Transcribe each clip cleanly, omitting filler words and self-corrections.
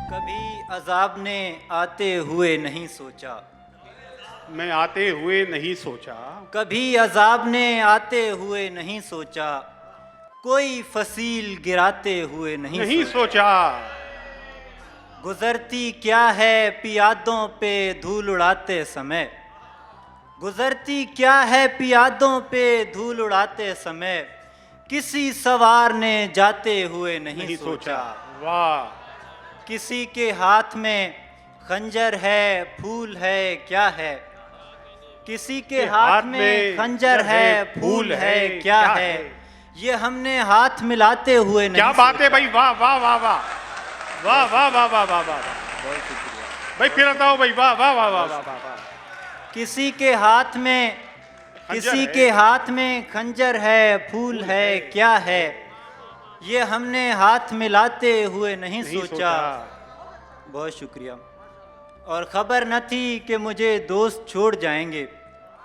कभी अजाब ने आते हुए नहीं सोचा, मैं आते हुए नहीं सोचा, कभी अजाब ने आते हुए नहीं सोचा, कोई फसील गिराते हुए नहीं सोचा। गुजरती क्या है पियादों पे धूल उड़ाते समय, गुजरती क्या है पियादों पे धूल उड़ाते समय, किसी सवार ने जाते हुए नहीं सोचा। वाह। किसी के हाथ में खंजर है फूल है क्या है, किसी के हाथ में खंजर है फूल है क्या है, ये हमने हाथ मिलाते हुए नहीं क्या बात है भाई, वाह वाह वाह वाह वाह वाह वाह वाह वाह वाह। बहुत शुक्रिया भाई फिर बताओ भाई, वाह वाह वाह वाह वाह वाह। किसी के हाथ में किसी के हाथ में खंजर है फूल है क्या है, ये हमने हाथ मिलाते हुए नहीं सोचा। बहुत शुक्रिया। और खबर न थी कि मुझे दोस्त छोड़ जाएंगे,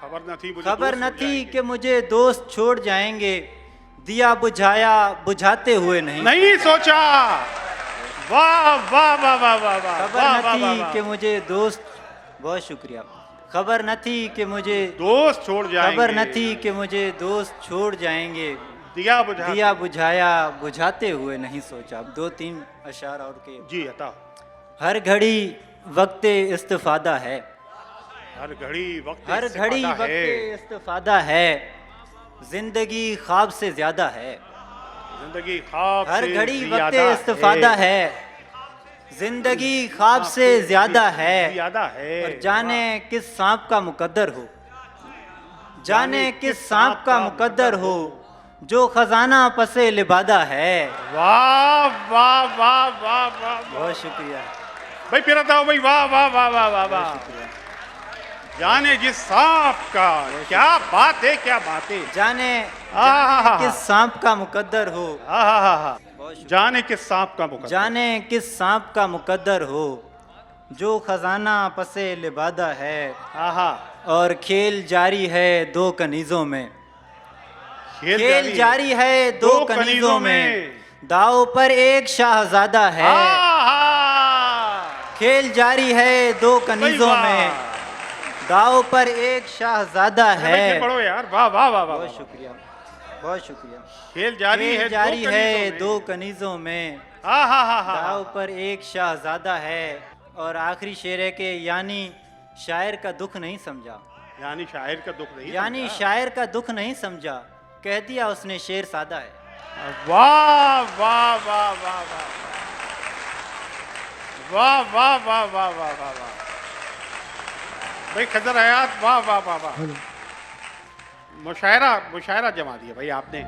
खबर न थी कि मुझे दोस्त छोड़ जाएंगे, दिया बुझाया बुझाते हुए नहीं सोचा। वाह वाह वाह वाह वाह वाह। खबर न थी कि मुझे दोस्त, बहुत शुक्रिया। खबर न थी कि मुझे दोस्त छोड़ जाएंगे, खबर न थी कि मुझे दोस्त छोड़ जाएंगे, दिया बुझाया बुझाते हुए नहीं सोचा। अब 2-3 अशार और के। जी हता। हर घड़ी वक्त इस्तिफादा है, हर घड़ी वक्त इस्तिफादा है, जिंदगी ख्वाब से ज्यादा है, जिंदगी ख्वाब हर से घड़ी वक्त ज्यादा इस्तिफादा है, जिंदगी ख्वाब से ज्यादा है। और जाने किस सांप का मुकद्दर हो, जाने किस सांप का मुकद्दर हो, जो खजाना पसे लिबादा है। वाह वाह वाह वाह वाह। बहुत शुक्रिया भाई फिर बताओ भाई, वाह वाह वाह वाह वाह वाह। जाने जिस सांप का, क्या बात है क्या बात है। जाने किस सांप का मुकद्दर हो, जाने किस सांप का मुकद्दर, जाने किस सांप का मुकद्दर हो, जो खजाना पसे लिबादा है। और खेल जारी है दो कनीजों में, खेल जारी है दो कनीजों में, दाव पर एक शाहजादा है। खेल जारी है दो कनीजों में, दाव पर एक शाहजादा है। पढ़ो यार, वाह वाह वाह। बहुत शुक्रिया, बहुत शुक्रिया। खेल जारी है दो कनीजों में, दाव पर एक शाहजादा है। और आखिरी शेर है कि यानी शायर का दुख नहीं समझा, यानी शायर का दुख नहीं, यानी शायर का दुख नहीं समझा, कह दिया उसने शेर सादा है। वाह वाह वाह वाह वाह वाह वाह वाह वाह वाह वाह वाह। भाई खजर हयात, वाह वाह वाह वाह। मुशायरा जमा दिया भाई आपने।